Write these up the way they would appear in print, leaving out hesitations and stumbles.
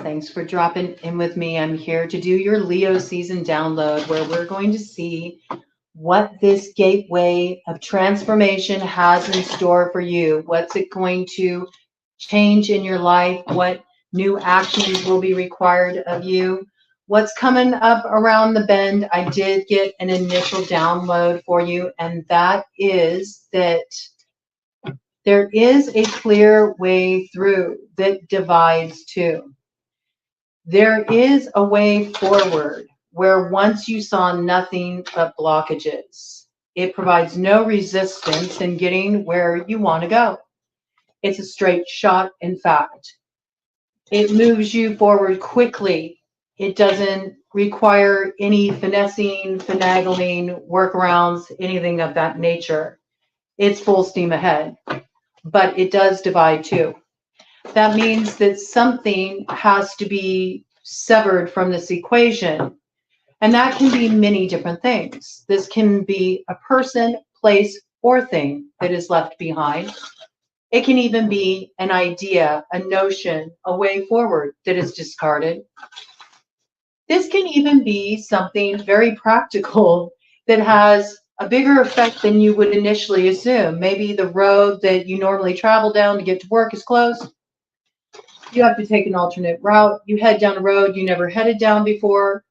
Thanks for dropping in with me. I'm here to do your Leo season download where we're going to see what this gateway of transformation has in store for you. What's it going to change in your life? What new actions will be required of you? What's coming up around the bend? I did get an initial download for you, and that is that there is a clear way through that divides two. There is a way forward where once you saw nothing but blockages. It provides no resistance in getting where you want to go. It's a straight shot, in fact. It moves you forward quickly. It doesn't require any finessing, finagling, workarounds, anything of that nature. It's full steam ahead, but it does divide too. That means that something has to be severed from this equation. And that can be many different things. This can be a person, place, or thing that is left behind. It can even be an idea, a notion, a way forward that is discarded. This can even be something very practical that has a bigger effect than you would initially assume. Maybe the road that you normally travel down to get to work is closed. You have to take an alternate route. You head down a road you never headed down before.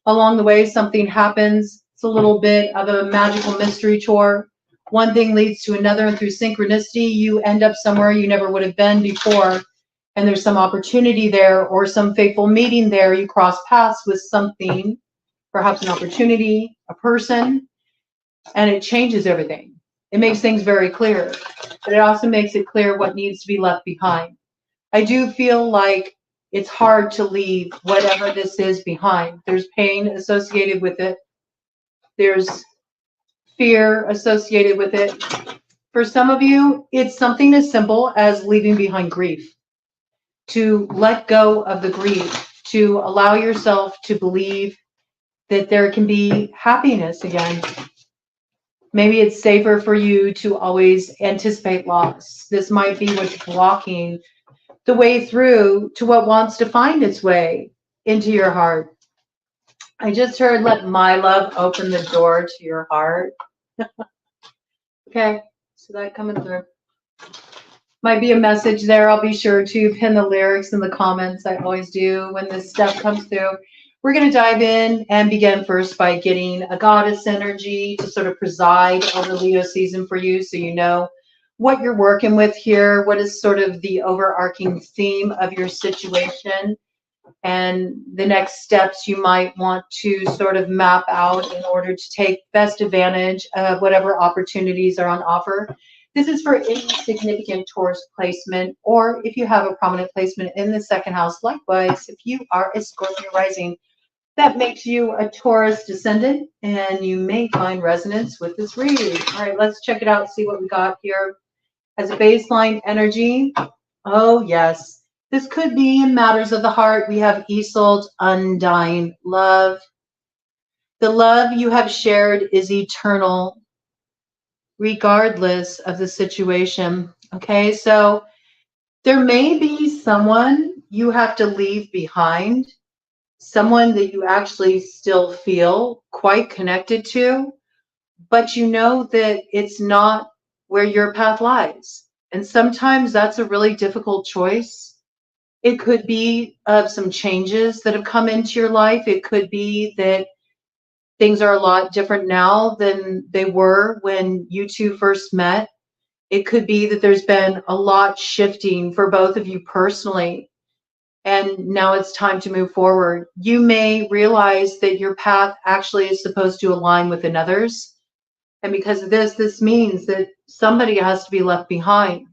Along the way, something happens. It's a little bit of a magical mystery tour. One thing leads to another, and through synchronicity, you end up somewhere you never would have been before. And there's some opportunity there or some fateful meeting there. You cross paths with something, perhaps an opportunity, a person, and it changes everything. It makes things very clear, but it also makes it clear what needs to be left behind. I do feel like it's hard to leave whatever this is behind. There's pain associated with it. There's fear associated with it. For some of you, it's something as simple as leaving behind grief. To let go of the grief, to allow yourself to believe that there can be happiness again. Maybe it's safer for you to always anticipate loss. This might be what's blocking the way through to what wants to find its way into your heart. I just heard, let my love open the door to your heart. Okay, so that coming through. Might be a message there. I'll be sure to pin the lyrics in the comments. I always do when this stuff comes through. We're going to dive in and begin first by getting a goddess energy to sort of preside over Leo season for you, so you know what you're working with here, what is sort of the overarching theme of your situation, and the next steps you might want to sort of map out in order to take best advantage of whatever opportunities are on offer. This is for any significant Taurus placement, or if you have a prominent placement in the second house. Likewise, if you are a Scorpio rising, that makes you a Taurus descendant, and you may find resonance with this read. All right, let's check it out, see what we got here. As a baseline energy, oh yes, this could be in matters of the heart. We have Isolde, undying love. The love you have shared is eternal, regardless of the situation. Okay, so there may be someone you have to leave behind, someone that you actually still feel quite connected to, but you know that it's not where your path lies. And sometimes that's a really difficult choice. It could be of some changes that have come into your life. It could be that things are a lot different now than they were when you two first met. It could be that there's been a lot shifting for both of you personally, and now it's time to move forward. You may realize that your path actually is supposed to align with another's. And because of this means that somebody has to be left behind.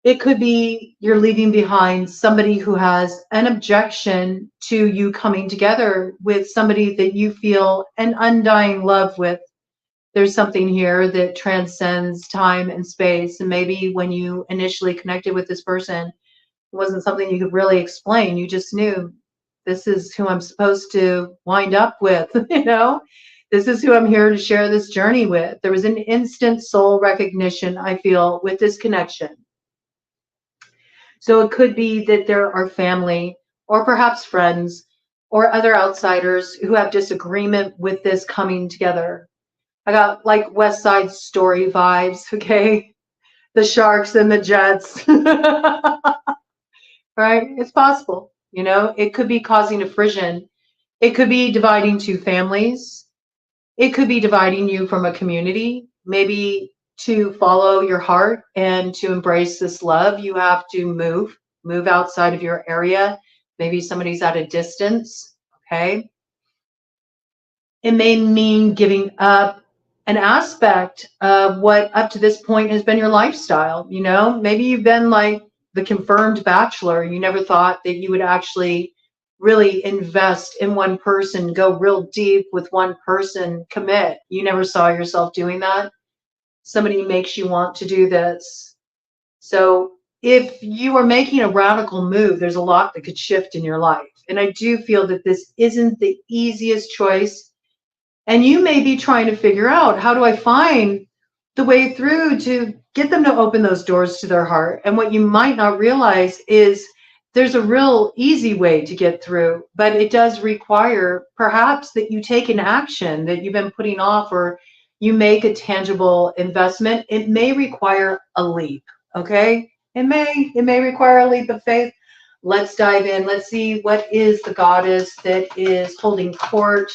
It could be you're leaving behind somebody who has an objection to you coming together with somebody that you feel an undying love with. There's something here that transcends time and space. And maybe when you initially connected with this person, it wasn't something you could really explain. You just knew this is who I'm supposed to wind up with, you know? This is who I'm here to share this journey with. There was an instant soul recognition, I feel, with this connection. So it could be that there are family or perhaps friends or other outsiders who have disagreement with this coming together. I got like West Side Story vibes, okay? The sharks and the jets. Right? It's possible. You know, it could be causing a frisson. It could be dividing two families. It could be dividing you from a community. Maybe to follow your heart and to embrace this love, you have to move outside of your area. Maybe somebody's at a distance. Okay. It may mean giving up an aspect of what up to this point has been your lifestyle. You know, maybe you've been like the confirmed bachelor. You never thought that you would actually really invest in one person, go real deep with one person, commit. You never saw yourself doing that. Somebody makes you want to do this. So if you are making a radical move, there's a lot that could shift in your life. And I do feel that this isn't the easiest choice. And you may be trying to figure out, how do I find the way through to get them to open those doors to their heart? And what you might not realize is there's a real easy way to get through, but it does require perhaps that you take an action that you've been putting off, or you make a tangible investment. It may require a leap, okay? It may require a leap of faith. Let's dive in. Let's see what is the goddess that is holding court.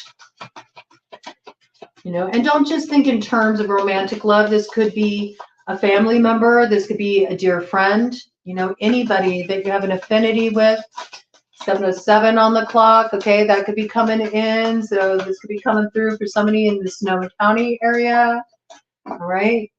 You know, and don't just think in terms of romantic love. This could be a family member. This could be a dear friend. You know, anybody that you have an affinity with. 7:07 on the clock. Okay, that could be coming in. So this could be coming through for somebody in the Sonoma County area. All right.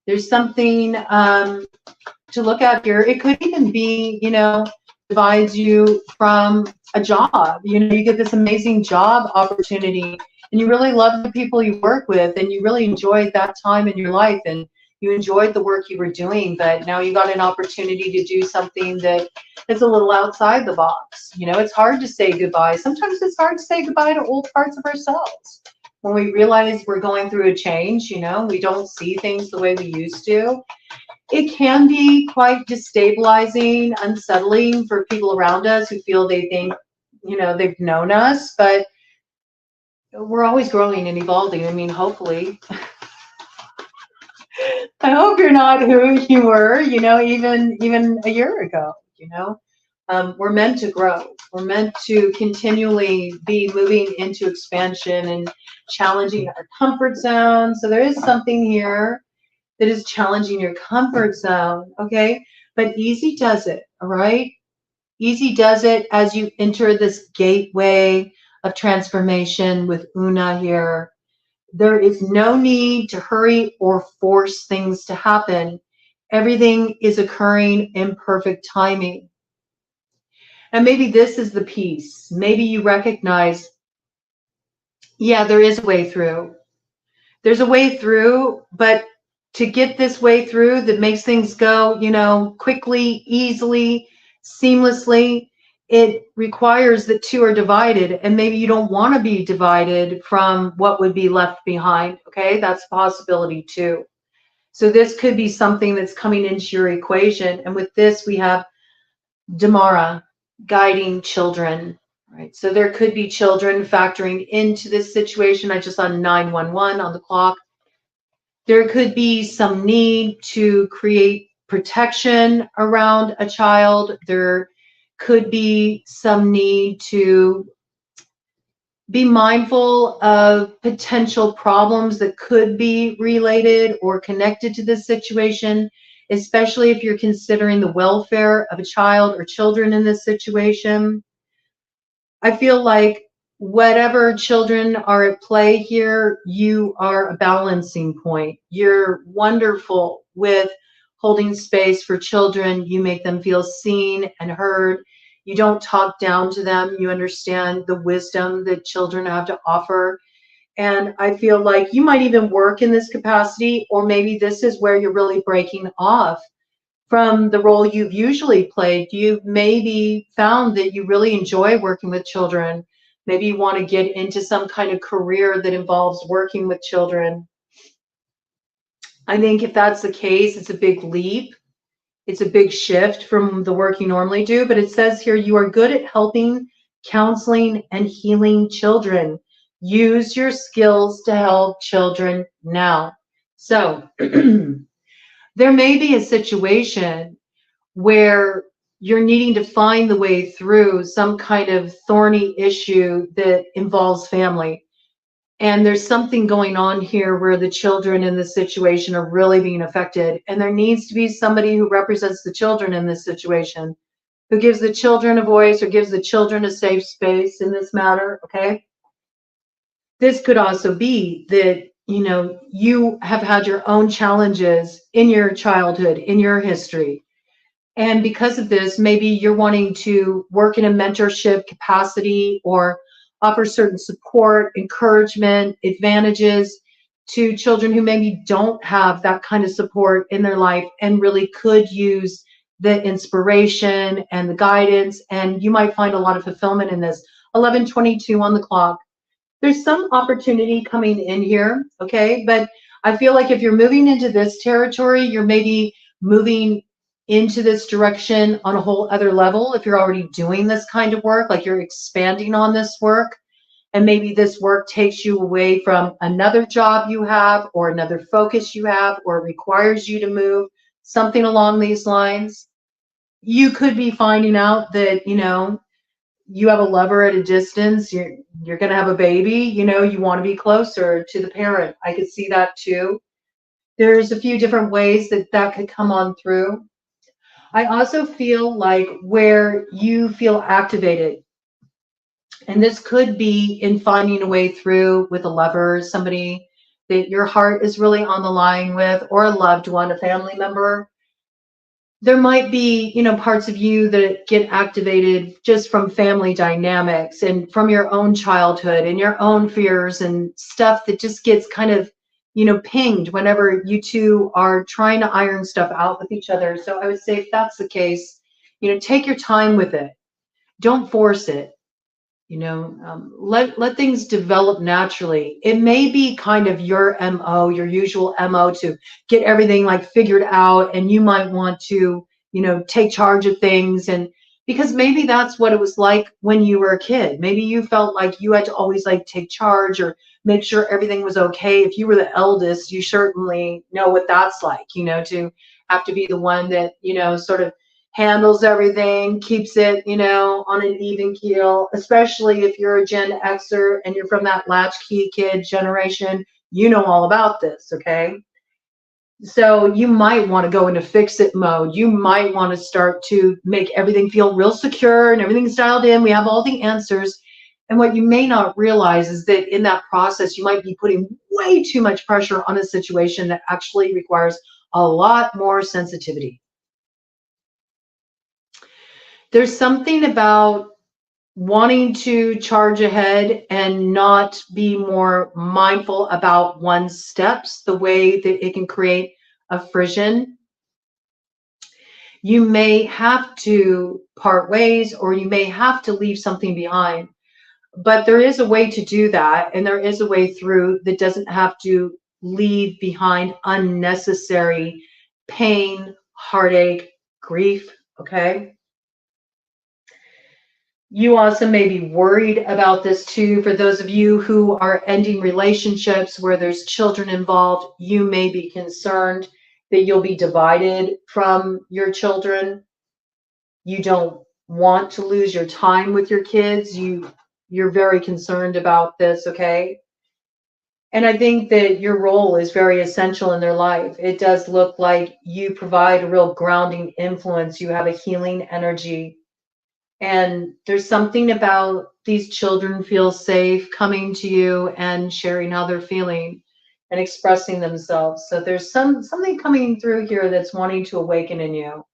There's something to look at here. It could even be, you know, divides you from a job. You know, you get this amazing job opportunity and you really love the people you work with and you really enjoyed that time in your life and you enjoyed the work you were doing, but now you got an opportunity to do something that is a little outside the box. You know, it's hard to say goodbye. Sometimes it's hard to say goodbye to old parts of ourselves. When we realize we're going through a change, you know, we don't see things the way we used to. It can be quite destabilizing, unsettling for people around us who feel they think, you know, they've known us, but we're always growing and evolving. I mean, hopefully. I hope you're not who you were, you know, even a year ago, you know. We're meant to grow. We're meant to continually be moving into expansion and challenging our comfort zone. So there is something here that is challenging your comfort zone, okay? But easy does it, all right? Easy does it as you enter this gateway of transformation with Una here. There is no need to hurry or force things to happen. Everything is occurring in perfect timing. And maybe this is the piece. Maybe you recognize, yeah, there is a way through. There's a way through, but to get this way through that makes things go, you know, quickly, easily, seamlessly, it requires that two are divided, and maybe you don't want to be divided from what would be left behind. Okay, that's a possibility too. So this could be something that's coming into your equation. And with this, we have Damara, guiding children. Right. So there could be children factoring into this situation. I just saw 911 on the clock. There could be some need to create protection around a child. There could be some need to be mindful of potential problems that could be related or connected to this situation, especially if you're considering the welfare of a child or children in this situation. I feel like whatever children are at play here, you are a balancing point. You're wonderful with holding space for children. You make them feel seen and heard. You don't talk down to them. You understand the wisdom that children have to offer. And I feel like you might even work in this capacity, or maybe this is where you're really breaking off from the role you've usually played. You've maybe found that you really enjoy working with children. Maybe you want to get into some kind of career that involves working with children. I think if that's the case, it's a big leap. It's a big shift from the work you normally do, but it says here you are good at helping, counseling, and healing children. Use your skills to help children now. So there may be a situation where you're needing to find the way through some kind of thorny issue that involves family. And there's something going on here where the children in this situation are really being affected. And there needs to be somebody who represents the children in this situation, who gives the children a voice or gives the children a safe space in this matter, okay? This could also be that, you know, you have had your own challenges in your childhood, in your history. And because of this, maybe you're wanting to work in a mentorship capacity or offer certain support, encouragement, advantages to children who maybe don't have that kind of support in their life and really could use the inspiration and the guidance. And you might find a lot of fulfillment in this. 11:22 on the clock. There's some opportunity coming in here, okay? But I feel like if you're moving into this territory, you're maybe moving into this direction on a whole other level. If you're already doing this kind of work, like you're expanding on this work, and maybe this work takes you away from another job you have or another focus you have, or requires you to move, something along these lines. You could be finding out that, you know, you have a lover at a distance, you're going to have a baby, you know, you want to be closer to the parent. I could see that too. There's a few different ways that that could come on through. I also feel like where you feel activated, and this could be in finding a way through with a lover, somebody that your heart is really on the line with, or a loved one, a family member. There might be, you know, parts of you that get activated just from family dynamics and from your own childhood and your own fears and stuff that just gets kind of, you know, pinged whenever you two are trying to iron stuff out with each other. So I would say if that's the case, you know, take your time with it. Don't force it. You know, let things develop naturally. It may be kind of your MO, your usual MO, to get everything like figured out, and you might want to, you know, take charge of things. And because maybe that's what it was like when you were a kid. Maybe you felt like you had to always like take charge or make sure everything was okay. If you were the eldest, you certainly know what that's like, you know, to have to be the one that, you know, sort of handles everything, keeps it, you know, on an even keel, especially if you're a Gen Xer and you're from that latchkey kid generation, you know all about this, okay? So you might want to go into fix-it mode. You might want to start to make everything feel real secure and everything's dialed in. We have all the answers. And what you may not realize is that in that process, you might be putting way too much pressure on a situation that actually requires a lot more sensitivity. There's something about wanting to charge ahead and not be more mindful about one's steps, the way that it can create a frisson. You may have to part ways, or you may have to leave something behind, but there is a way to do that, and there is a way through that doesn't have to leave behind unnecessary pain, heartache, grief, okay? You also may be worried about this too. For those of you who are ending relationships where there's children involved, you may be concerned that you'll be divided from your children. You don't want to lose your time with your kids. You're very concerned about this, okay? And I think that your role is very essential in their life. It does look like you provide a real grounding influence. You have a healing energy. And there's something about these children feel safe coming to you and sharing how they're feeling and expressing themselves. So there's something coming through here that's wanting to awaken in you.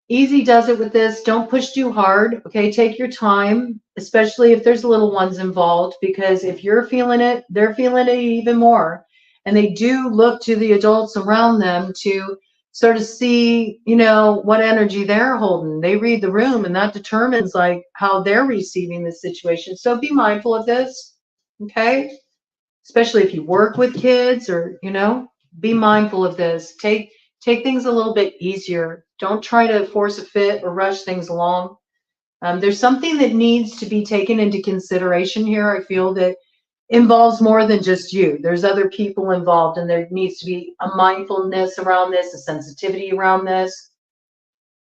Easy does it with this. Don't push too hard. Okay, take your time, especially if there's little ones involved, because if you're feeling it, they're feeling it even more. And they do look to the adults around them to sort of see, you know, what energy they're holding. They read the room, and that determines like how they're receiving the situation. So be mindful of this, okay? Especially if you work with kids, or, you know, be mindful of this. Take things a little bit easier. Don't try to force a fit or rush things along. There's something that needs to be taken into consideration here. I feel that involves more than just you. There's other people involved, and there needs to be a mindfulness around this, a sensitivity around this.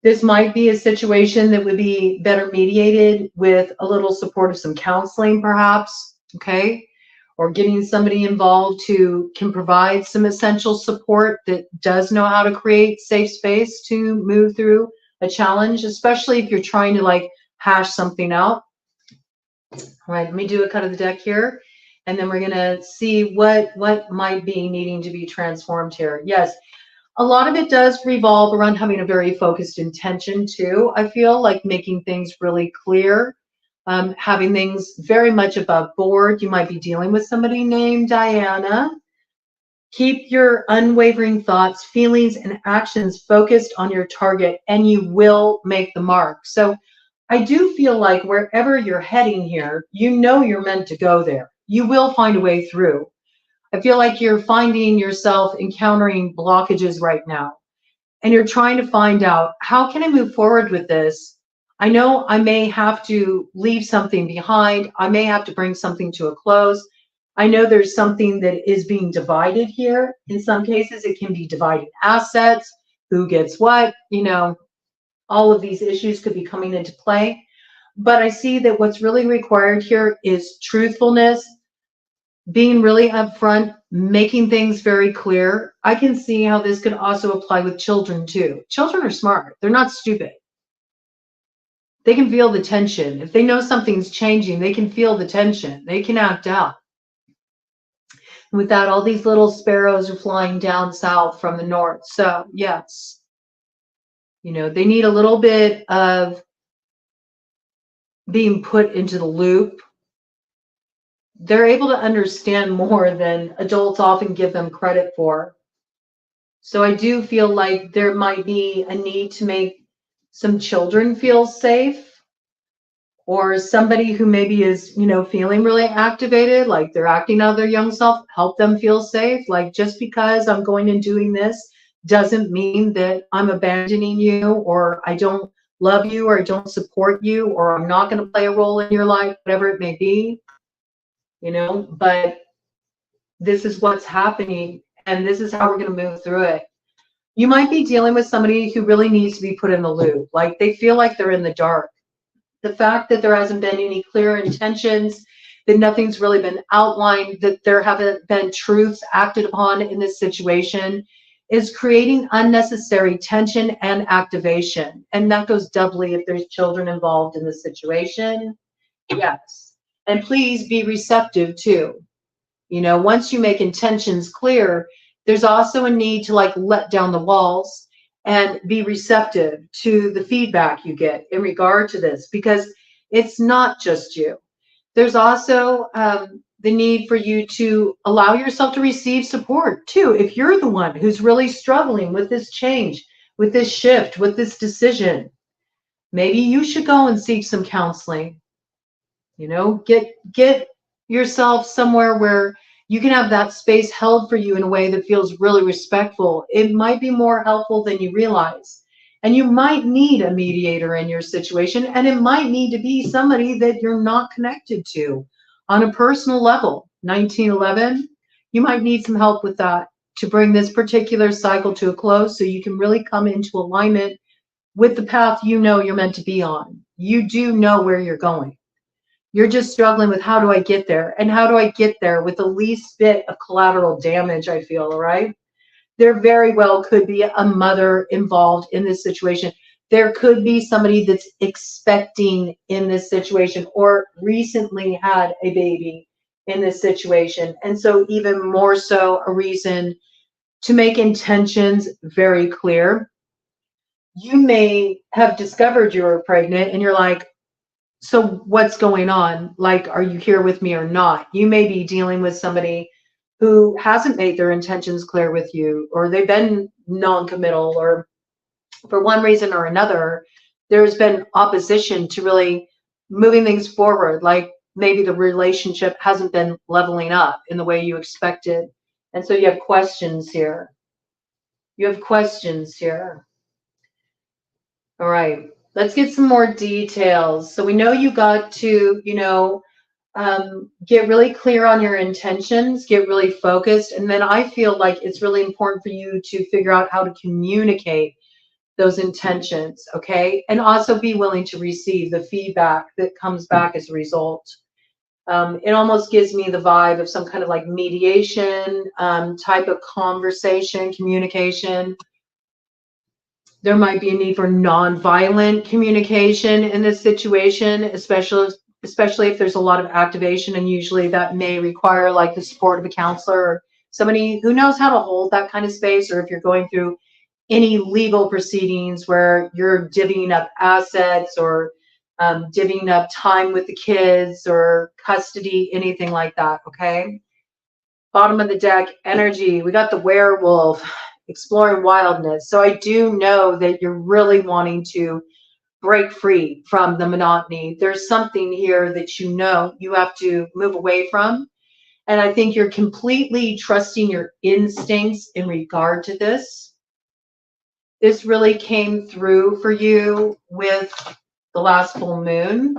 This might be a situation that would be better mediated with a little support of some counseling, perhaps, okay? Or getting somebody involved who can provide some essential support that does know how to create safe space to move through a challenge, especially if you're trying to like hash something out. All right, let me do a cut of the deck here, and then we're gonna see what might be needing to be transformed here. Yes, a lot of it does revolve around having a very focused intention too. I feel like making things really clear, having things very much above board. You might be dealing with somebody named Diana. Keep your unwavering thoughts, feelings, and actions focused on your target, and you will make the mark. So I do feel like wherever you're heading here, you know you're meant to go there. You will find a way through. I feel like you're finding yourself encountering blockages right now, and you're trying to find out, how can I move forward with this? I know I may have to leave something behind. I may have to bring something to a close. I know there's something that is being divided here. In some cases, it can be dividing assets, who gets what, you know, all of these issues could be coming into play. But I see that what's really required here is truthfulness, being really upfront, making things very clear. I can see how this could also apply with children too. Children are smart. They're not stupid. They can feel the tension. If they know something's changing, they can feel the tension. They can act out. And with that, all these little sparrows are flying down south from the north. So yes, you know, they need a little bit of being put into the loop. They're able to understand more than adults often give them credit for. So I do feel like there might be a need to make some children feel safe, or somebody who maybe is, you know, feeling really activated, like they're acting out their young self, help them feel safe. Like, just because I'm going and doing this doesn't mean that I'm abandoning you, or I don't love you, or I don't support you, or I'm not going to play a role in your life, whatever it may be, you know, but this is what's happening, and this is how we're going to move through it. You might be dealing with somebody who really needs to be put in the loop. Like, they feel like they're in the dark. The fact that there hasn't been any clear intentions, that nothing's really been outlined, that there haven't been truths acted upon in this situation, is creating unnecessary tension and activation. And that goes doubly if there's children involved in the situation. Yes. And please be receptive too. You know, once you make intentions clear, there's also a need to like let down the walls and be receptive to the feedback you get in regard to this, because it's not just you. There's also the need for you to allow yourself to receive support too. If you're the one who's really struggling with this change, with this shift, with this decision, maybe you should go and seek some counseling. You know, get yourself somewhere where you can have that space held for you in a way that feels really respectful. It might be more helpful than you realize. And you might need a mediator in your situation, and it might need to be somebody that you're not connected to on a personal level. 1911, you might need some help with that to bring this particular cycle to a close, so you can really come into alignment with the path you know you're meant to be on. You do know where you're going. You're just struggling with, how do I get there? And how do I get there with the least bit of collateral damage, I feel, right? There very well could be a mother involved in this situation. There could be somebody that's expecting in this situation, or recently had a baby in this situation. And so even more so, a reason to make intentions very clear. You may have discovered you were pregnant and you're like, so what's going on? Like, are you here with me or not? You may be dealing with somebody who hasn't made their intentions clear with you, or they've been non-committal, or for one reason or another, there's been opposition to really moving things forward. Like, maybe the relationship hasn't been leveling up in the way you expected. And so you have questions here. You have questions here. All right, let's get some more details. So we know you got to, get really clear on your intentions, get really focused. And then I feel like it's really important for you to figure out how to communicate those intentions, okay? And also be willing to receive the feedback that comes back as a result. It almost gives me the vibe of some kind of like mediation type of conversation, communication. There might be a need for nonviolent communication in this situation, especially if there's a lot of activation, and usually that may require like the support of a counselor or somebody who knows how to hold that kind of space, or if you're going through any legal proceedings where you're divvying up assets or divvying up time with the kids or custody, anything like that, okay? Bottom of the deck, energy. We got the werewolf, exploring wildness. So I do know that you're really wanting to break free from the monotony. There's something here that you know you have to move away from. And I think you're completely trusting your instincts in regard to this. This really came through for you with the last full moon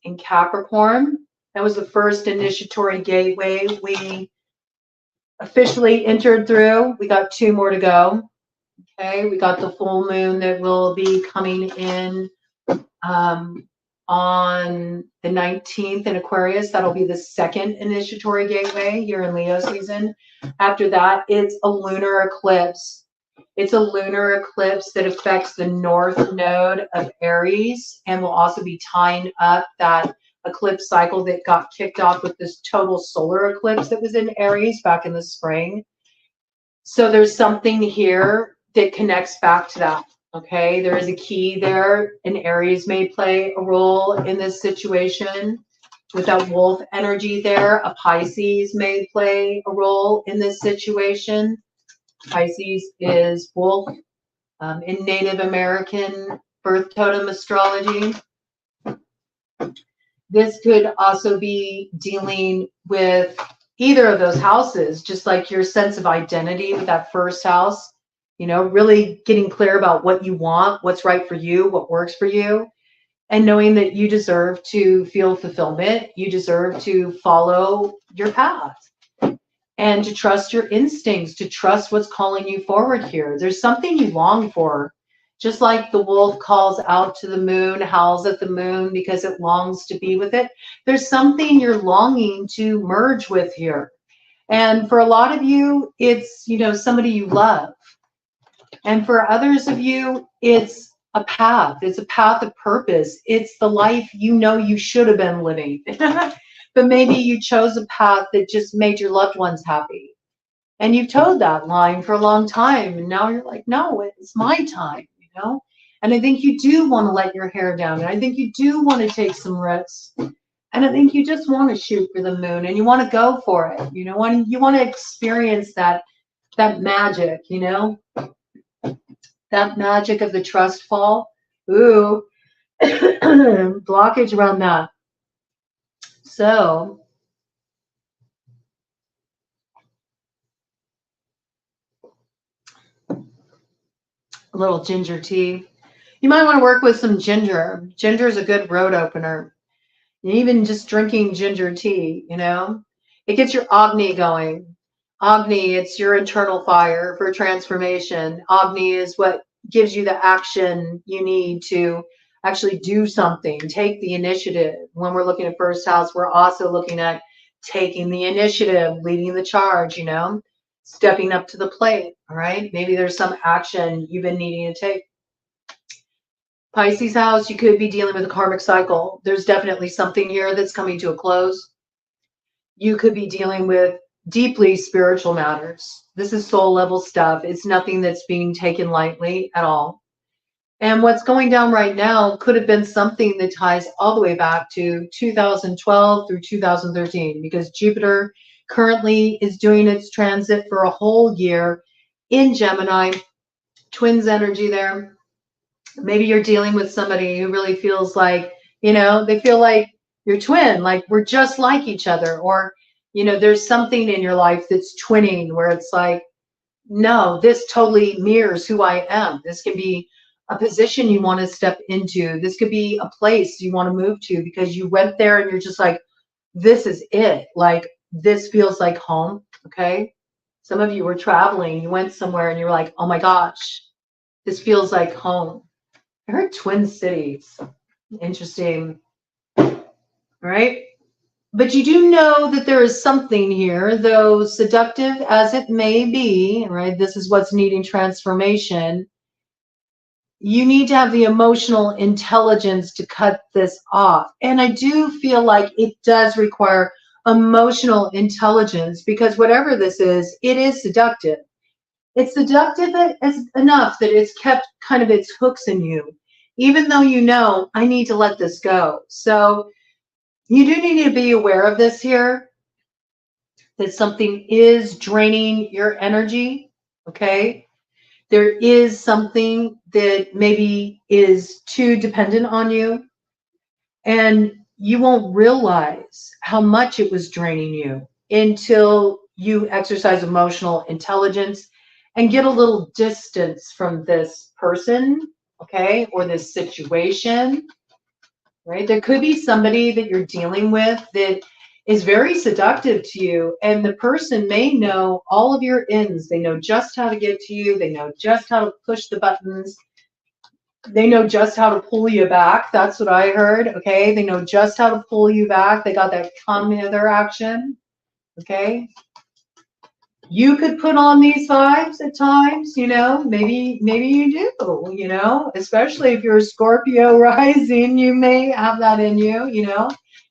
in Capricorn. That was the first initiatory gateway we officially entered through. We got 2 more to go. Okay, we got the full moon that will be coming in on the 19th in Aquarius. That'll be the second initiatory gateway here in Leo season. After that, it's a lunar eclipse. It's a lunar eclipse that affects the north node of Aries and will also be tying up that eclipse cycle that got kicked off with this total solar eclipse that was in Aries back in the spring. So there's something here that connects back to that. Okay, there is a key there, and Aries may play a role in this situation. With that wolf energy there, a Pisces may play a role in this situation. Pisces is wolf in Native American birth totem astrology. This could also be dealing with either of those houses, just like your sense of identity with that first house, really getting clear about what you want, what's right for you, what works for you, and knowing that you deserve to feel fulfillment, you deserve to follow your path, and to trust your instincts, to trust what's calling you forward here. There's something you long for. Just like the wolf calls out to the moon, howls at the moon because it longs to be with it. There's something you're longing to merge with here. And for a lot of you, it's, somebody you love. And for others of you, it's a path. It's a path of purpose. It's the life you should have been living. But maybe you chose a path that just made your loved ones happy. And you've toed that line for a long time. And now you're like, no, it's my time. And I think you do want to let your hair down. And I think you do want to take some risks. And I think you just want to shoot for the moon and you want to go for it. You want to experience that magic, that magic of the trust fall. Ooh, blockage around that. So a little ginger tea. You might want to work with some ginger. Ginger is a good road opener. And even just drinking ginger tea, it gets your Agni going. Agni, it's your internal fire for transformation. Agni is what gives you the action you need to actually do something, take the initiative. When we're looking at first house, we're also looking at taking the initiative, leading the charge, stepping up to the plate, all right? Maybe there's some action you've been needing to take. Pisces house, you could be dealing with a karmic cycle. There's definitely something here that's coming to a close. You could be dealing with deeply spiritual matters. This is soul level stuff. It's nothing that's being taken lightly at all. And what's going down right now could have been something that ties all the way back to 2012 through 2013, because Jupiter currently is doing its transit for a whole year in Gemini, twins energy there. Maybe you're dealing with somebody who really feels like, they feel like you're twin, like we're just like each other. Or, there's something in your life that's twinning where it's like, no, this totally mirrors who I am. This can be a position you want to step into. This could be a place you want to move to because you went there and you're just like, this is it. Like, this feels like home. Okay. Some of you were traveling, you went somewhere and you're like, oh my gosh, this feels like home. I heard Twin Cities. Interesting. All right. But you do know that there is something here, though seductive as it may be, right? This is what's needing transformation. You need to have the emotional intelligence to cut this off. And I do feel like it does require emotional intelligence because whatever this is, it is seductive. It's seductive enough that it's kept kind of its hooks in you, even though you know, I need to let this go. So you do need to be aware of this here, that something is draining your energy, okay? There is something that maybe is too dependent on you, and you won't realize how much it was draining you until you exercise emotional intelligence and get a little distance from this person, okay, or this situation, right? There could be somebody that you're dealing with that is very seductive to you, and the person may know all of your ins. They know just how to get to you. They know just how to push the buttons. They know just how to pull you back. That's what I heard, okay? They know just how to pull you back. They got that come hither action, okay? You could put on these vibes at times, you know, maybe you do, you know, especially if you're a Scorpio rising, you may have that in you, you know.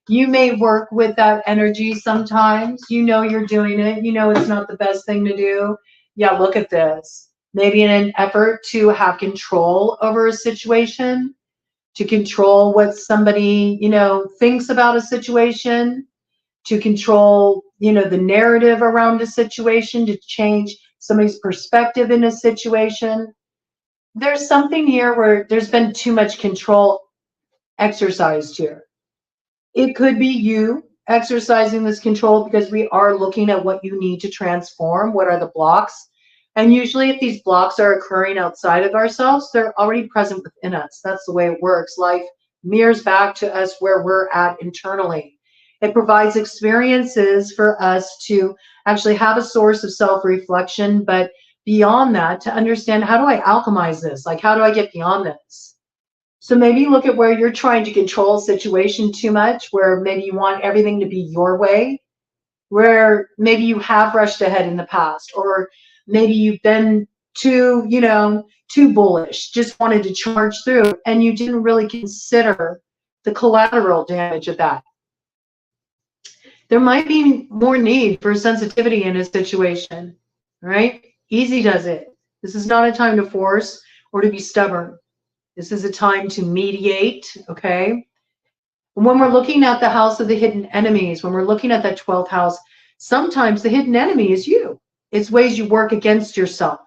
You may work with that energy sometimes. You know you're doing it. You know it's not the best thing to do. Yeah, look at this. Maybe in an effort to have control over a situation, to control what somebody, you know, thinks about a situation, to control, you know, the narrative around a situation, to change somebody's perspective in a situation. There's something here where there's been too much control exercised here. It could be you exercising this control because we are looking at what you need to transform. What are the blocks? And usually if these blocks are occurring outside of ourselves, they're already present within us. That's the way it works. Life mirrors back to us where we're at internally. It provides experiences for us to actually have a source of self-reflection, but beyond that, to understand, how do I alchemize this? Like, how do I get beyond this? So maybe look at where you're trying to control a situation too much, where maybe you want everything to be your way, where maybe you have rushed ahead in the past, or maybe you've been too, you know, too bullish, just wanted to charge through, and you didn't really consider the collateral damage of that. There might be more need for sensitivity in a situation, right? Easy does it. This is not a time to force or to be stubborn. This is a time to mediate, okay? When we're looking at the house of the hidden enemies, when we're looking at that 12th house, sometimes the hidden enemy is you. It's ways you work against yourself.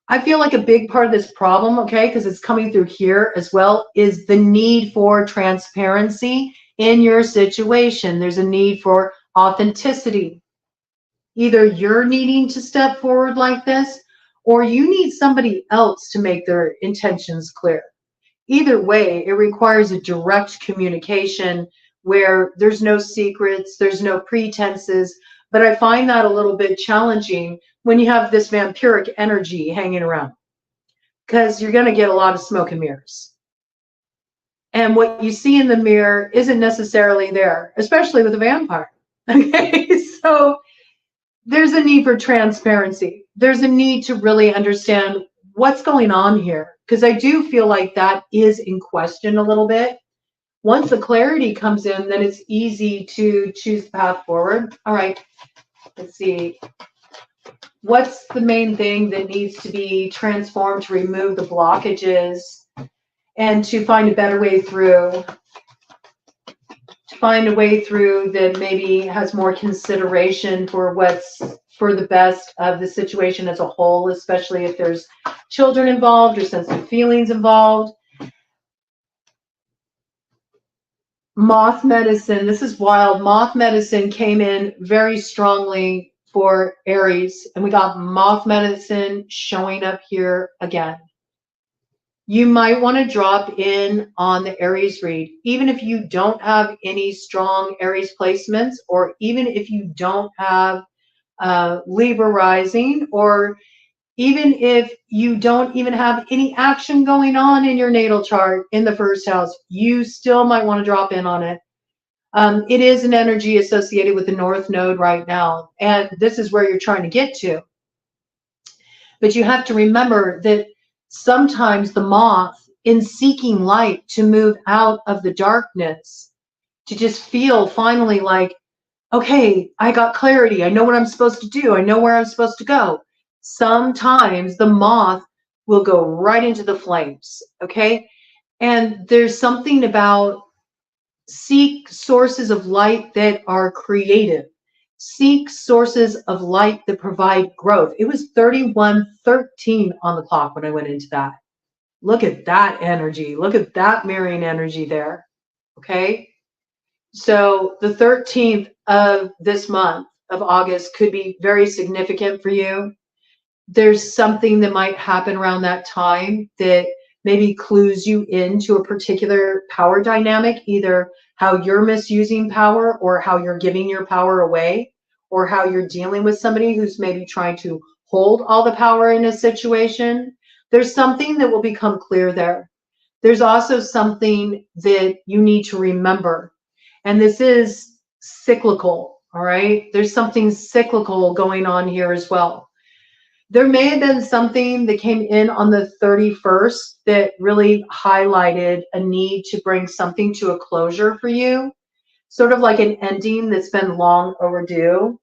I feel like a big part of this problem, okay, because it's coming through here as well, is the need for transparency in your situation. There's a need for authenticity. Either you're needing to step forward like this, or you need somebody else to make their intentions clear. Either way, it requires a direct communication where there's no secrets, there's no pretenses. But I find that a little bit challenging when you have this vampiric energy hanging around, because you're going to get a lot of smoke and mirrors. And what you see in the mirror isn't necessarily there, especially with a vampire. Okay, so there's a need for transparency. There's a need to really understand what's going on here, because I do feel like that is in question a little bit. Once the clarity comes in, then it's easy to choose the path forward. All right, let's see. What's the main thing that needs to be transformed to remove the blockages and to find a better way through? To find a way through that maybe has more consideration for what's for the best of the situation as a whole, especially if there's children involved or sensitive feelings involved. Moth medicine, this is wild. Moth medicine came in very strongly for Aries, and we got moth medicine showing up here again. You might want to drop in on the Aries read, even if you don't have any strong Aries placements, or even if you don't have Libra rising, or even if you don't even have any action going on in your natal chart in the first house, you still might want to drop in on it. It is an energy associated with the North Node right now, and this is where you're trying to get to. But you have to remember that sometimes the moth, in seeking light to move out of the darkness, to just feel finally like, okay, I got clarity. I know what I'm supposed to do. I know where I'm supposed to go. Sometimes the moth will go right into the flames, okay? And there's something about seek sources of light that are creative. Seek sources of light that provide growth. It was 31:13 on the clock when I went into that. Look at that energy. Look at that mirroring energy there, okay? So the 13th of this month of August could be very significant for you. There's something that might happen around that time that maybe clues you into a particular power dynamic, either how you're misusing power or how you're giving your power away, or how you're dealing with somebody who's maybe trying to hold all the power in a situation. There's something that will become clear there. There's also something that you need to remember. And this is cyclical, all right? There's something cyclical going on here as well. There may have been something that came in on the 31st that really highlighted a need to bring something to a closure for you, sort of like an ending that's been long overdue.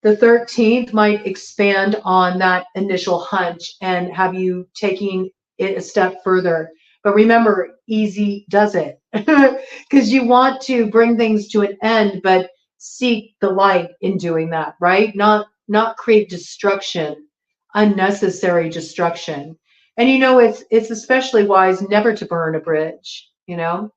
The 13th might expand on that initial hunch and have you taking it a step further. But remember, easy does it, because you want to bring things to an end, but seek the light in doing that, right? Not create destruction, unnecessary destruction. And you know, it's especially wise never to burn a bridge, you know,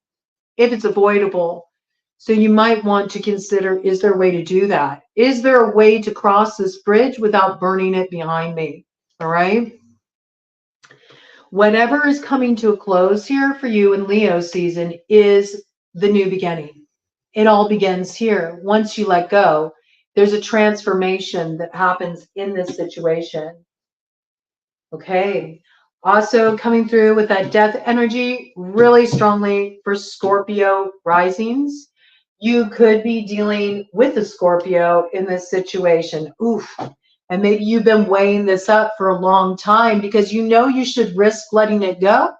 if it's avoidable. So you might want to consider, is there a way to do that? Is there a way to cross this bridge without burning it behind me? All right. Whatever is coming to a close here for you in Leo season is the new beginning. It all begins here. Once you let go, there's a transformation that happens in this situation. Okay. Also coming through with that death energy really strongly for Scorpio risings. You could be dealing with a Scorpio in this situation. Oof. And maybe you've been weighing this up for a long time because you know you should risk letting it go.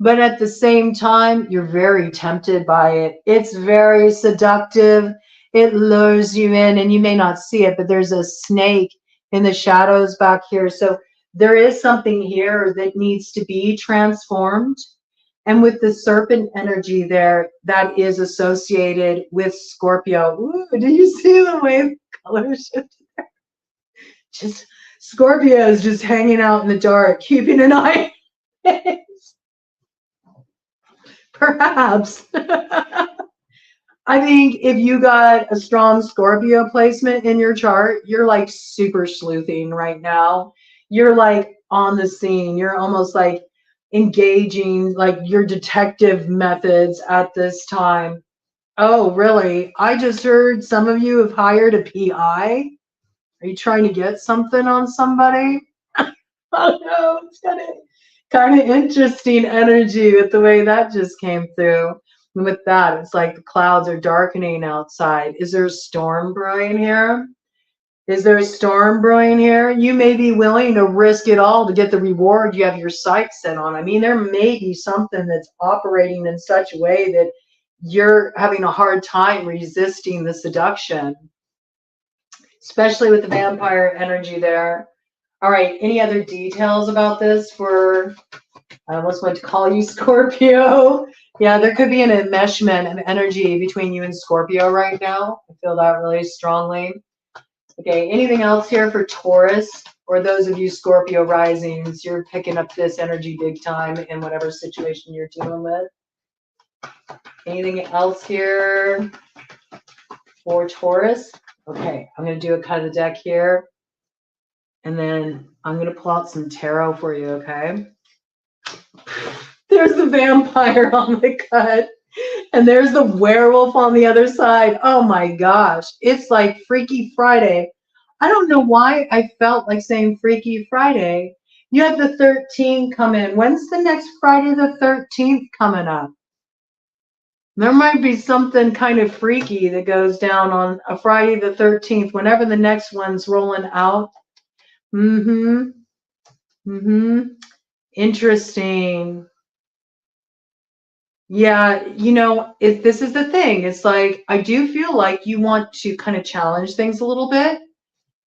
But at the same time, you're very tempted by it. It's very seductive. It lures you in, and you may not see it, but there's a snake in the shadows back here. So there is something here that needs to be transformed. And with the serpent energy there, that is associated with Scorpio. Ooh, do you see the way the color shifted there? Just Scorpio is just hanging out in the dark, keeping an eye. Perhaps. I think if you got a strong Scorpio placement in your chart, you're like super sleuthing right now. You're like on the scene. You're almost like engaging like your detective methods at this time. Oh, really? I just heard some of you have hired a PI. Are you trying to get something on somebody? Oh no, it's kind of interesting energy with the way that just came through. And with that, it's like the clouds are darkening outside. Is there a storm brewing here? Is there a storm brewing here? You may be willing to risk it all to get the reward you have your sights set on. I mean, there may be something that's operating in such a way that you're having a hard time resisting the seduction, especially with the vampire energy there. All right, any other details about this for, I almost went to call you Scorpio. Yeah, there could be an enmeshment of energy between you and Scorpio right now. I feel that really strongly. Okay, anything else here for Taurus? Or those of you Scorpio risings, you're picking up this energy big time in whatever situation you're dealing with. Anything else here for Taurus? Okay, I'm going to do a cut of the deck here. And then I'm going to pull out some tarot for you, okay? There's the vampire on the cut. And there's the werewolf on the other side. Oh my gosh. It's like Freaky Friday. I don't know why I felt like saying Freaky Friday. You have the 13th come in. When's the next Friday the 13th coming up? There might be something kind of freaky that goes down on a Friday the 13th, whenever the next one's rolling out. Mm-hmm. Mm-hmm. Interesting. Yeah, you know, this is the thing. It's like, I do feel like you want to kind of challenge things a little bit.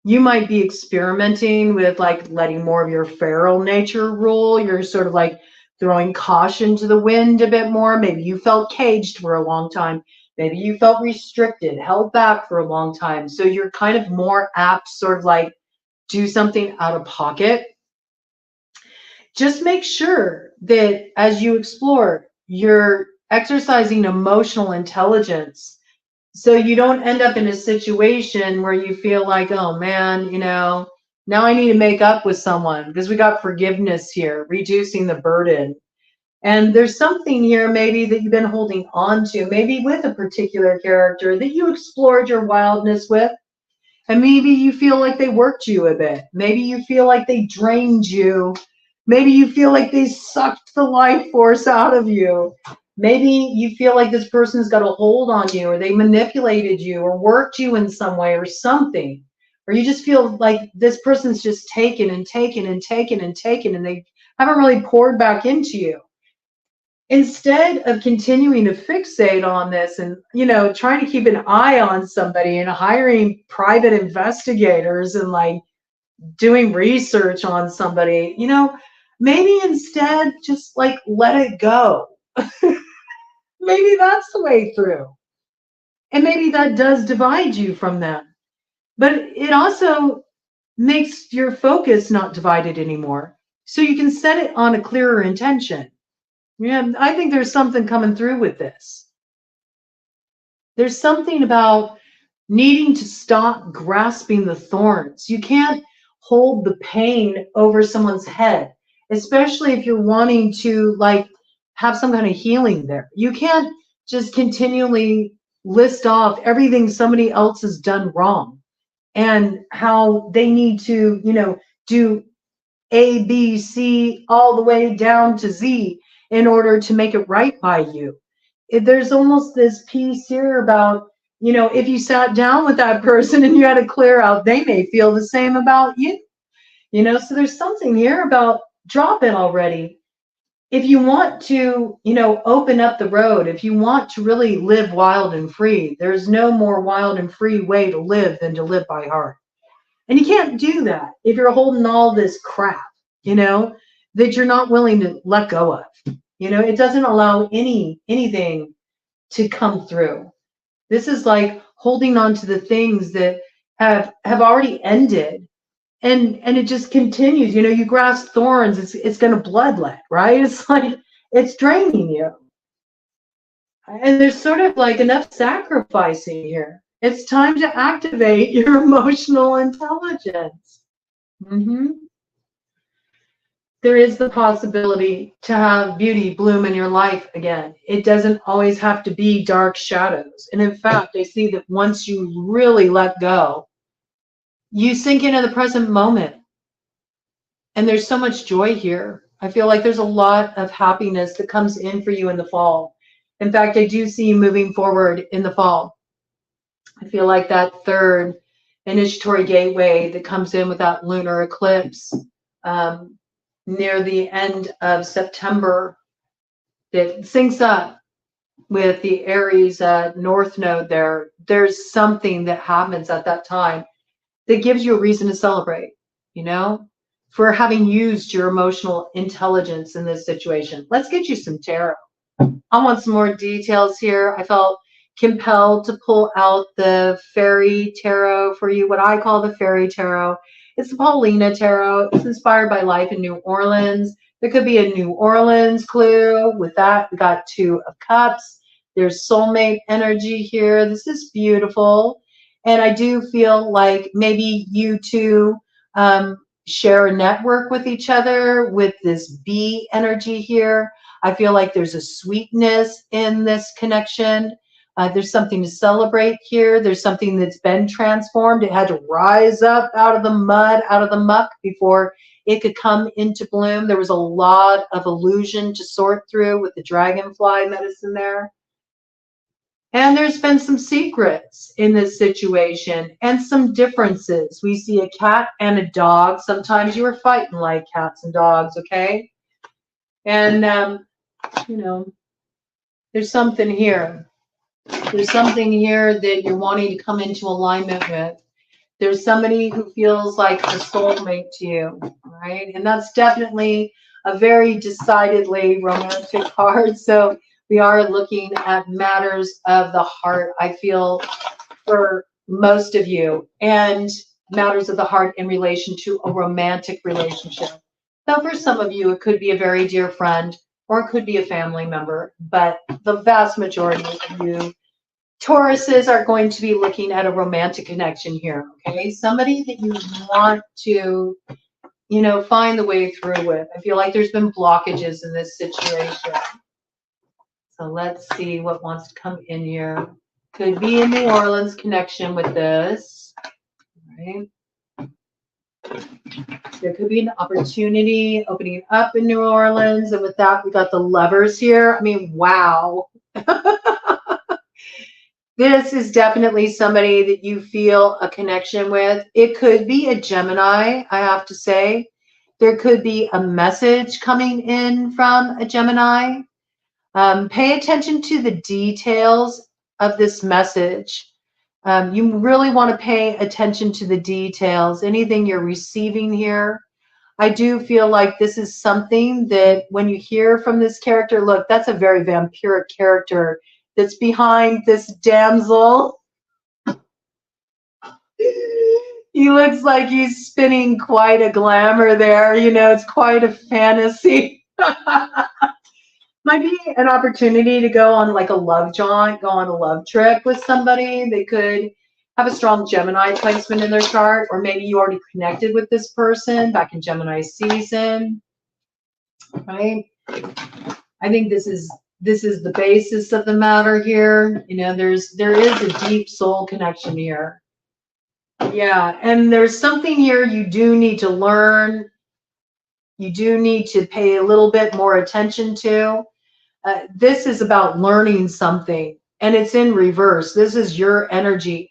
You might be experimenting with like letting more of your feral nature rule. You're sort of like throwing caution to the wind a bit more. Maybe you felt caged for a long time. Maybe you felt restricted, held back for a long time. So you're kind of more apt, sort of like do something out of pocket. Just make sure that as you explore, you're exercising emotional intelligence so you don't end up in a situation where you feel like, oh man, you know, now I need to make up with someone because we got forgiveness here, reducing the burden. And there's something here maybe that you've been holding on to, maybe with a particular character that you explored your wildness with. And maybe you feel like they worked you a bit. Maybe you feel like they drained you. Maybe you feel like they sucked the life force out of you. Maybe you feel like this person's got a hold on you, or they manipulated you, or worked you in some way, or something. Or you just feel like this person's just taken and taken and taken and taken, and they haven't really poured back into you. Instead of continuing to fixate on this and, you know, trying to keep an eye on somebody and hiring private investigators and like doing research on somebody, you know, maybe instead just like let it go. Maybe that's the way through. And maybe that does divide you from them. But it also makes your focus not divided anymore. So you can set it on a clearer intention. Yeah, I think there's something coming through with this. There's something about needing to stop grasping the thorns. You can't hold the pain over someone's head, especially if you're wanting to like have some kind of healing there. You can't just continually list off everything somebody else has done wrong and how they need to, you know, do A, B, C, all the way down to Z in order to make it right by you. There's almost this piece here about, you know, if you sat down with that person and you had to clear out, they may feel the same about you. You know, so there's something here about drop it already. If you want to, you know, open up the road, if you want to really live wild and free, there's no more wild and free way to live than to live by heart. And you can't do that if you're holding all this crap, you know, that you're not willing to let go of. You know, it doesn't allow anything to come through. This is like holding on to the things that have already ended, and it just continues. You know, you grasp thorns, it's going to bloodlet, right? It's like it's draining you. And there's sort of like enough sacrificing here. It's time to activate your emotional intelligence. Mm-hmm. There is the possibility to have beauty bloom in your life again. It doesn't always have to be dark shadows. And in fact, I see that once you really let go, you sink into the present moment. And there's so much joy here. I feel like there's a lot of happiness that comes in for you in the fall. In fact, I do see you moving forward in the fall. I feel like that third initiatory gateway that comes in with that lunar eclipse near the end of September that syncs up with the Aries North node there. There's something that happens at that time that gives you a reason to celebrate, you know, for having used your emotional intelligence in this situation. Let's get you some tarot. I want some more details here. I felt compelled to pull out the fairy tarot for you, what I call the fairy tarot. It's the Paulina tarot. It's inspired by life in New Orleans. There could be a New Orleans clue. With that, we got Two of Cups. There's soulmate energy here. This is beautiful. And I do feel like maybe you two share a network with each other with this B energy here. I feel like there's a sweetness in this connection. There's something to celebrate here. There's something that's been transformed. It had to rise up out of the mud, out of the muck before it could come into bloom. There was a lot of illusion to sort through with the dragonfly medicine there. And there's been some secrets in this situation and some differences. We see a cat and a dog. Sometimes you are fighting like cats and dogs, okay? And, you know, there's something here. There's something here that you're wanting to come into alignment with. There's somebody who feels like a soulmate to you, right? And that's definitely a very decidedly romantic card. So we are looking at matters of the heart, I feel, for most of you, and matters of the heart in relation to a romantic relationship. Now, for some of you, it could be a very dear friend or it could be a family member, but the vast majority of you Tauruses are going to be looking at a romantic connection here, okay? Somebody that you want to, you know, find the way through with. I feel like there's been blockages in this situation. So let's see what wants to come in here. Could be a New Orleans connection with this, right? There could be an opportunity opening up in New Orleans. And with that, we got the Lovers here. I mean, wow. This is definitely somebody that you feel a connection with. It could be a Gemini, I have to say. There could be a message coming in from a Gemini. Pay attention to the details of this message. You really want to pay attention to the details. Anything you're receiving here. I do feel like this is something that when you hear from this character, look, that's a very vampiric character that's behind this damsel. He looks like he's spinning quite a glamour there. You know, it's quite a fantasy. Might be an opportunity to go on like a love jaunt, go on a love trip with somebody. They could have a strong Gemini placement in their chart, or maybe you already connected with this person back in Gemini season, right? I think this is the basis of the matter here. You know, there is a deep soul connection here. Yeah, and there's something here you do need to learn. You do need to pay a little bit more attention to. This is about learning something, and it's in reverse. This is your energy.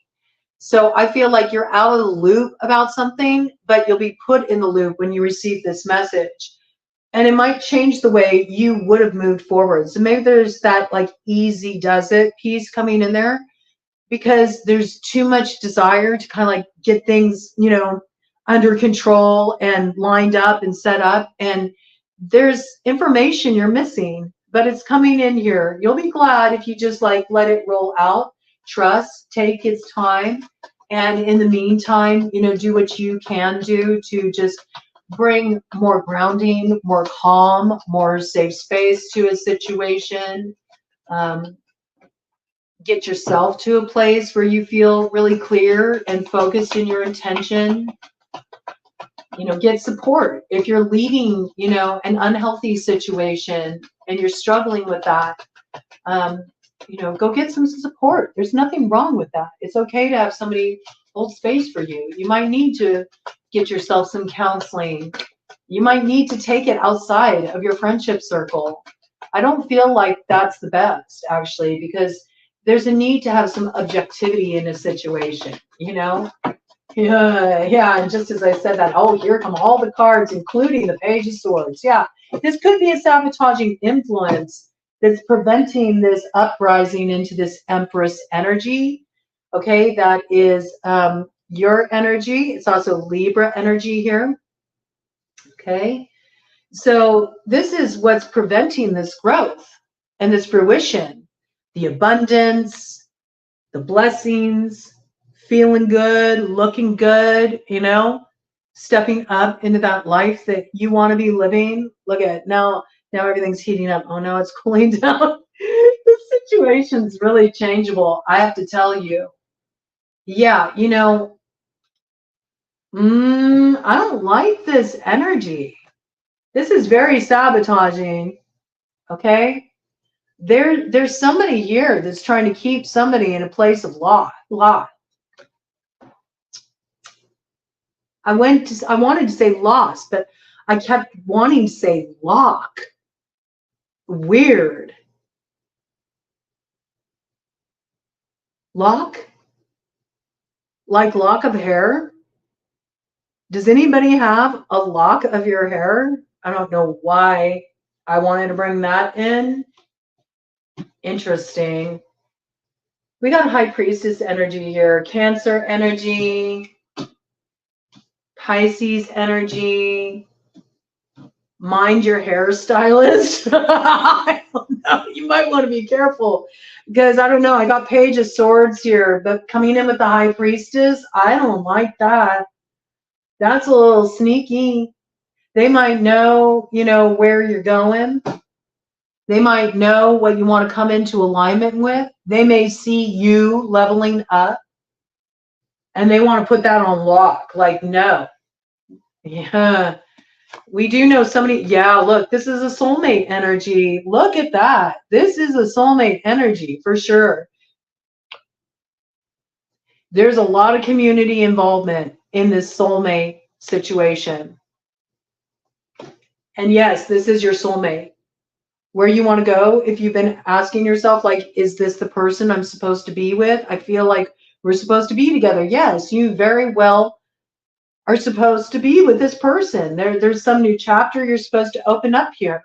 So I feel like you're out of the loop about something, but you'll be put in the loop when you receive this message. And it might change the way you would have moved forward. So maybe there's that like easy does it piece coming in there, because there's too much desire to kind of like get things, you know, under control and lined up and set up. And there's information you're missing, but it's coming in here. You'll be glad if you just like let it roll out. Trust, take its time. And in the meantime, you know, do what you can do to just bring more grounding, more calm, more safe space to a situation. Get yourself to a place where you feel really clear and focused in your intention. You know, get support. If you're leading, you know, an unhealthy situation and you're struggling with that, you know, go get some support. There's nothing wrong with that. It's okay to have somebody hold space for you. You might need to get yourself some counseling. You might need to take it outside of your friendship circle. I don't feel like that's the best, actually, because there's a need to have some objectivity in a situation, you know? Yeah, and just as I said that, oh, here come all the cards, including the Page of Swords. Yeah, this could be a sabotaging influence that's preventing this uprising into this Empress energy. Okay, that is your energy. It's also Libra energy here. Okay, so this is what's preventing this growth and this fruition, the abundance, the blessings, feeling good, looking good, you know, stepping up into that life that you want to be living. Look at now everything's heating up. Oh no, it's cooling down. The situation's really changeable, I have to tell you. Yeah, you know, I don't like this energy. This is very sabotaging. Okay. There's somebody here that's trying to keep somebody in a place of law. I wanted to say lost, but I kept wanting to say lock. Weird. Lock? Like lock of hair? Does anybody have a lock of your hair? I don't know why I wanted to bring that in. Interesting. We got High Priestess energy here, Cancer energy, Pisces energy. Mind your hairstylist. I don't know. You might want to be careful because I don't know. I got Page of Swords here, but coming in with the High Priestess, I don't like that. That's a little sneaky. They might know, where you're going. They might know what you want to come into alignment with. They may see you leveling up and they want to put that on lock. Like, no. Yeah. We do know somebody. Yeah, look, this is a soulmate energy. Look at that. This is a soulmate energy for sure. There's a lot of community involvement in this soulmate situation. And yes, this is your soulmate. Where you want to go, if you've been asking yourself, like, is this the person I'm supposed to be with? I feel like we're supposed to be together. Yes, you very well are supposed to be with this person. There's some new chapter you're supposed to open up here.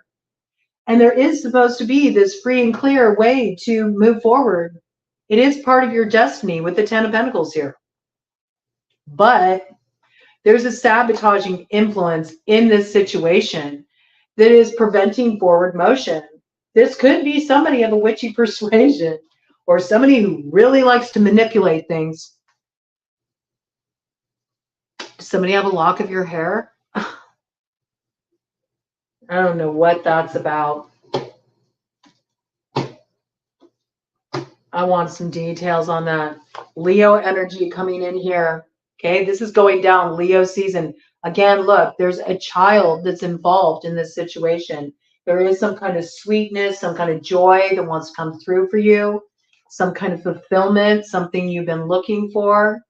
And there is supposed to be this free and clear way to move forward. It is part of your destiny with the Ten of Pentacles here. But there's a sabotaging influence in this situation that is preventing forward motion. This could be somebody of a witchy persuasion or somebody who really likes to manipulate things. Does somebody have a lock of your hair? I don't know what that's about. I want some details on that. Leo energy coming in here. Okay, this is going down Leo season. Again, look, there's a child that's involved in this situation. There is some kind of sweetness, some kind of joy that wants to come through for you, some kind of fulfillment, something you've been looking for.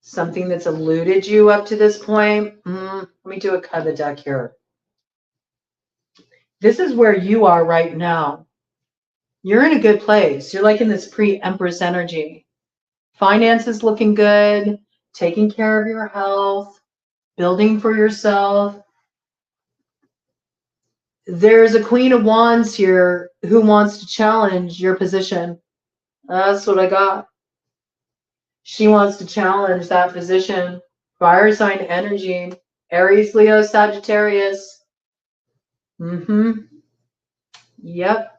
Something that's eluded you up to this point. Let me do a cut of the deck here. This is where you are right now. You're in a good place. You're like in this pre-Empress energy. Finances looking good, taking care of your health, building for yourself. There's a Queen of Wands here who wants to challenge your position. That's what I got. She wants to challenge that position. Fire sign energy. Aries, Leo, Sagittarius. Yep.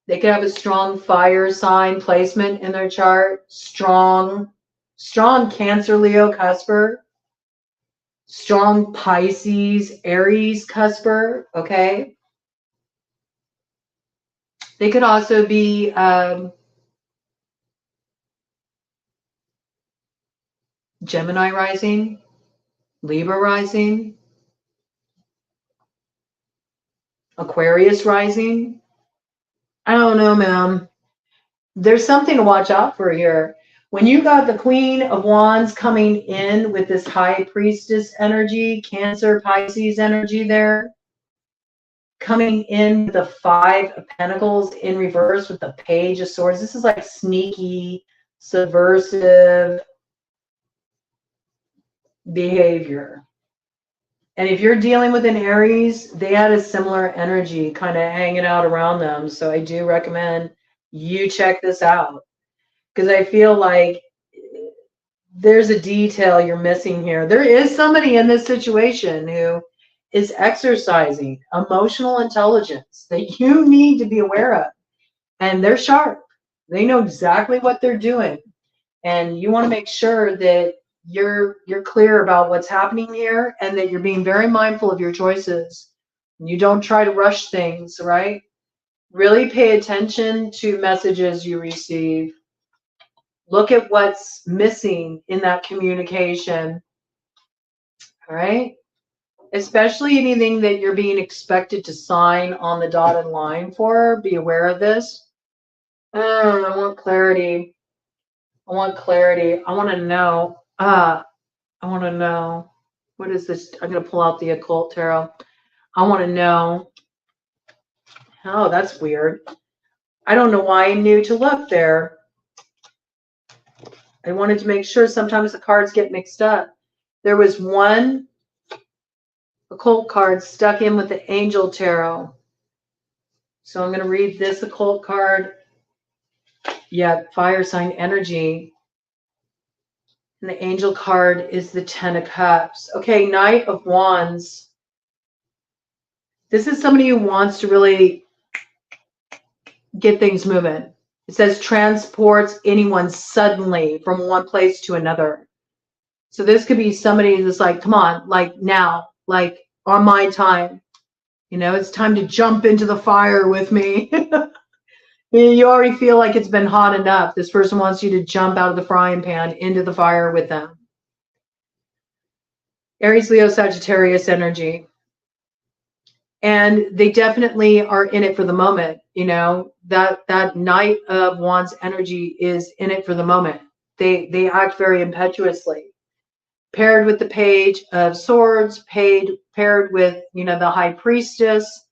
They could have a strong fire sign placement in their chart. Strong Cancer, Leo, cusper. Strong Pisces, Aries, cusper. Okay. They could also be Gemini rising, Libra rising, Aquarius rising. I don't know, ma'am. There's something to watch out for here. When you got the Queen of Wands coming in with this High Priestess energy, Cancer, Pisces energy there, coming in with the Five of Pentacles in reverse with the Page of Swords. This is like sneaky, subversive behavior. And if you're dealing with an Aries, they had a similar energy kind of hanging out around them. So I do recommend you check this out because I feel like there's a detail you're missing here. There is somebody in this situation who is exercising emotional intelligence that you need to be aware of. And they're sharp. They know exactly what they're doing. And you want to make sure that you're clear about what's happening here and that you're being very mindful of your choices. You don't try to rush things, right? Really pay attention to messages you receive. Look at what's missing in that communication. All right? Especially anything that you're being expected to sign on the dotted line for. Be aware of this. I want clarity. I want clarity. I want to know. I want to know. What is this? I'm going to pull out the occult tarot. I want to know. Oh, that's weird. I don't know why I knew to look there. I wanted to make sure. Sometimes the cards get mixed up. There was one occult card stuck in with the angel tarot. So I'm going to read this occult card. Yeah, fire sign energy. And the angel card is the 10 of Cups. Okay, Knight of Wands. This is somebody who wants to really get things moving. It says transports anyone suddenly from one place to another. So this could be somebody that's like, come on, like now, like on my time. You know, it's time to jump into the fire with me. You already feel like it's been hot enough. This person wants you to jump out of the frying pan into the fire with them. Aries, Leo, Sagittarius energy. And they definitely are in it for the moment. You know, that Knight of Wands energy is in it for the moment. They act very impetuously. Paired with the Page of Swords, paired with, you know, the High Priestess,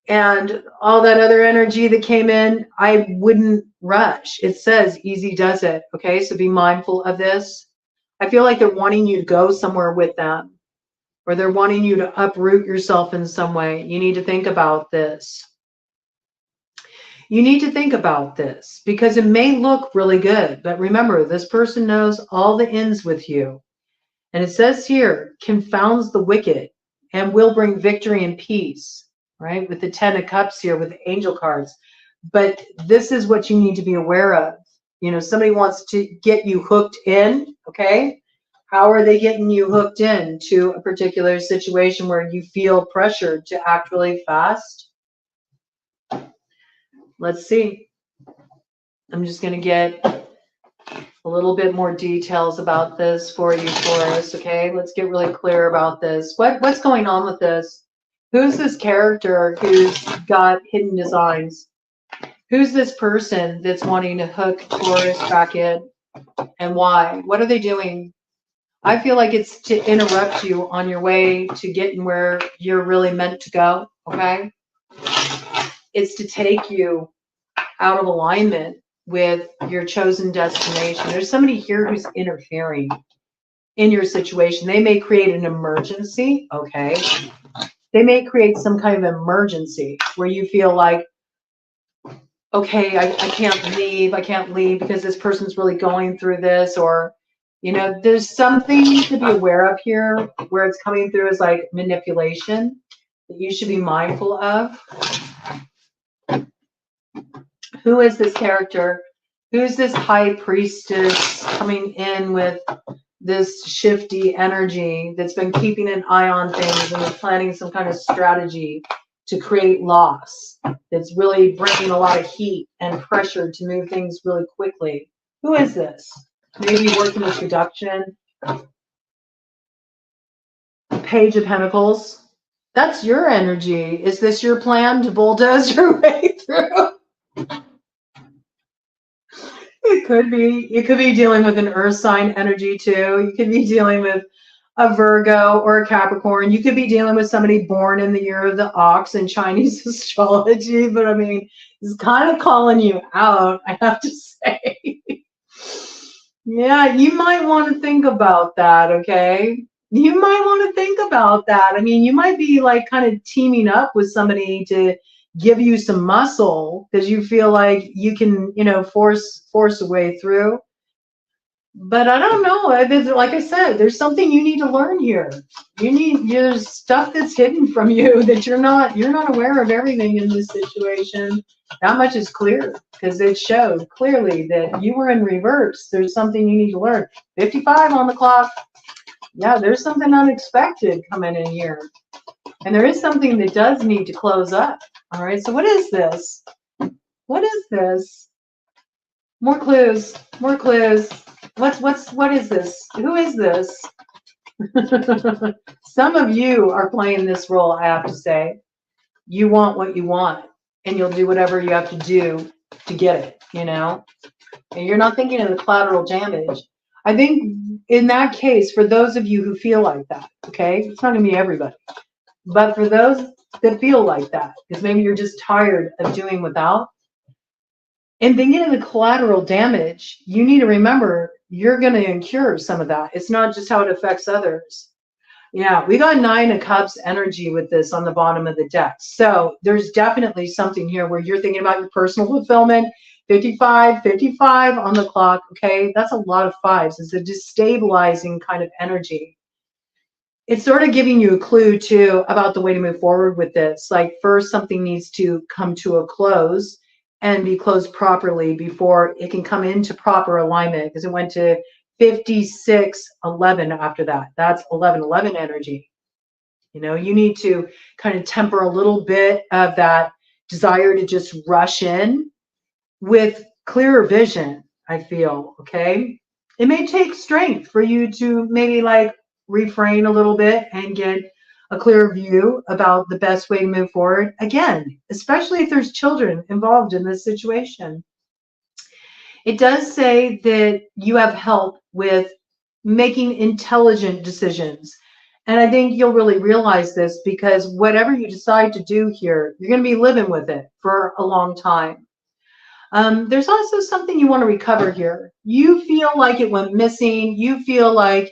and all that other energy that came in, I wouldn't rush. It says easy does it. Okay, so be mindful of this. I feel like they're wanting you to go somewhere with them, or they're wanting you to uproot yourself in some way. You need to think about this. You need to think about this because it may look really good, but remember, this person knows all the ends with you. And it says here, confounds the wicked and will bring victory and peace. Right, with the 10 of Cups here with the angel cards. But this is what you need to be aware of. You know, somebody wants to get you hooked in. Okay, how are they getting you hooked in to a particular situation where you feel pressured to act really fast? Let's see. I'm just going to get a little bit more details about this for you, Taurus. Okay, let's get really clear about this. What's going on with this? Who's this character who's got hidden designs? Who's this person that's wanting to hook Taurus back in? And why? What are they doing? I feel like it's to interrupt you on your way to getting where you're really meant to go, okay? It's to take you out of alignment with your chosen destination. There's somebody here who's interfering in your situation. They may create an emergency, okay? They may create some kind of emergency where you feel like, okay, I can't leave. I can't leave because this person's really going through this. Or, you know, there's something to be aware of here where it's coming through as like manipulation that you should be mindful of. Who is this character? Who's this High Priestess coming in with this shifty energy that's been keeping an eye on things and is planning some kind of strategy to create loss, that's really bringing a lot of heat and pressure to move things really quickly? Who is this? Maybe working with seduction. Page of Pentacles. That's your energy. Is this your plan to bulldoze your way through? It could be. You could be dealing with an earth sign energy too. You could be dealing with a Virgo or a Capricorn. You could be dealing with somebody born in the year of the ox in Chinese astrology. But I mean, it's kind of calling you out, I have to say. Yeah, you might want to think about that, okay? You might want to think about that. I mean, you might be like kind of teaming up with somebody to give you some muscle because you feel like you can, you know, force a way through. But I don't know. Like I said, there's something you need to learn here. There's stuff that's hidden from you that you're not aware of everything in this situation. That much is clear because it showed clearly that you were in reverse. There's something you need to learn. 55 on the clock. Yeah, there's something unexpected coming in here. And there is something that does need to close up. All right, so what is this? What is this? More clues, more clues. What is this? Who is this? Some of you are playing this role, I have to say. You want what you want, and you'll do whatever you have to do to get it, you know? And you're not thinking of the collateral damage. I think in that case, for those of you who feel like that, okay, it's not going to be everybody, but for those that feel like that, because maybe you're just tired of doing without, and thinking of the collateral damage, you need to remember you're going to incur some of that. It's not just how it affects others. Yeah, we got 9 of Cups energy with this on the bottom of the deck. So there's definitely something here where you're thinking about your personal fulfillment. 55, 55 on the clock, okay? That's a lot of fives. It's a destabilizing kind of energy. It's sort of giving you a clue, too, about the way to move forward with this. Like, first, something needs to come to a close and be closed properly before it can come into proper alignment, because it went to 56-11 after that. That's 11-11 energy. You know, you need to kind of temper a little bit of that desire to just rush in with clearer vision, I feel, okay? It may take strength for you to maybe like refrain a little bit and get a clearer view about the best way to move forward. Again, especially if there's children involved in this situation. It does say that you have help with making intelligent decisions. And I think you'll really realize this because whatever you decide to do here, you're going to be living with it for a long time. There's also something you want to recover here. You feel like it went missing. You feel like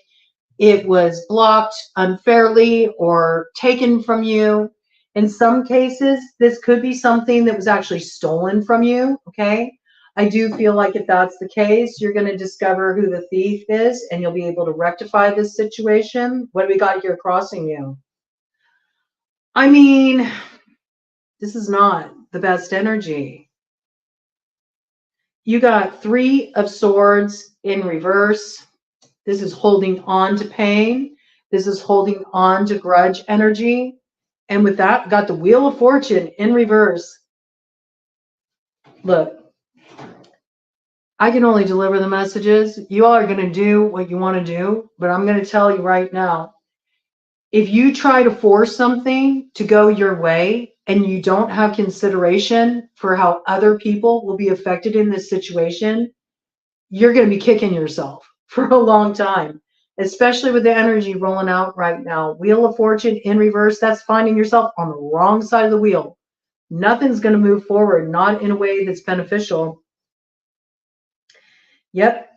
it was blocked unfairly or taken from you. In some cases, this could be something that was actually stolen from you, okay? I do feel like if that's the case, you're going to discover who the thief is and you'll be able to rectify this situation. What do we got here crossing you? I mean, this is not the best energy. You got 3 of Swords in reverse. This is holding on to pain. This is holding on to grudge energy. And with that, got the Wheel of Fortune in reverse. Look, I can only deliver the messages. You all are going to do what you want to do, but I'm going to tell you right now, if you try to force something to go your way and you don't have consideration for how other people will be affected in this situation, you're going to be kicking yourself for a long time, especially with the energy rolling out right now. Wheel of Fortune in reverse, that's finding yourself on the wrong side of the wheel. Nothing's going to move forward, not in a way that's beneficial. Yep.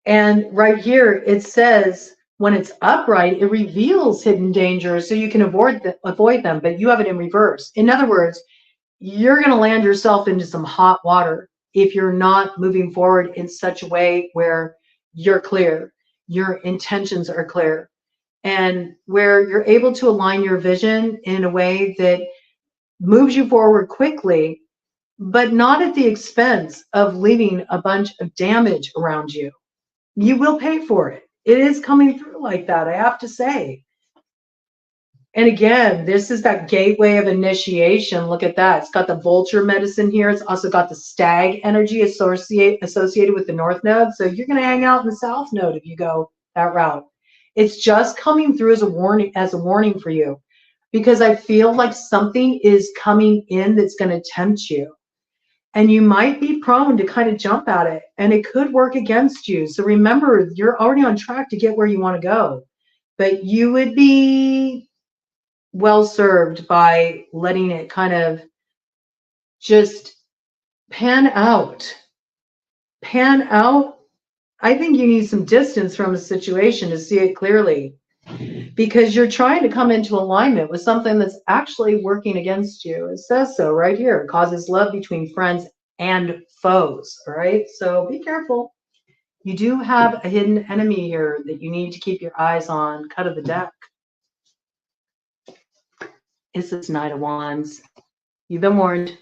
And right here, it says when it's upright, it reveals hidden dangers so you can avoid them, but you have it in reverse. In other words, you're going to land yourself into some hot water if you're not moving forward in such a way where you're clear, your intentions are clear, and where you're able to align your vision in a way that moves you forward quickly, but not at the expense of leaving a bunch of damage around you. You will pay for it. It is coming through like that, I have to say. And again, this is that gateway of initiation. Look at that. It's got the vulture medicine here. It's also got the stag energy associated with the north node. So you're going to hang out in the south node if you go that route. It's just coming through as a warning for you, because I feel like something is coming in that's going to tempt you. And you might be prone to kind of jump at it, and it could work against you. So remember, you're already on track to get where you want to go, but you would be well served by letting it kind of just pan out. Pan out. I think you need some distance from a situation to see it clearly, because you're trying to come into alignment with something that's actually working against you. It says so right here. It causes love between friends and foes. All right. So be careful. You do have a hidden enemy here that you need to keep your eyes on. Cut of the deck. It's this Knight of Wands. You've been warned.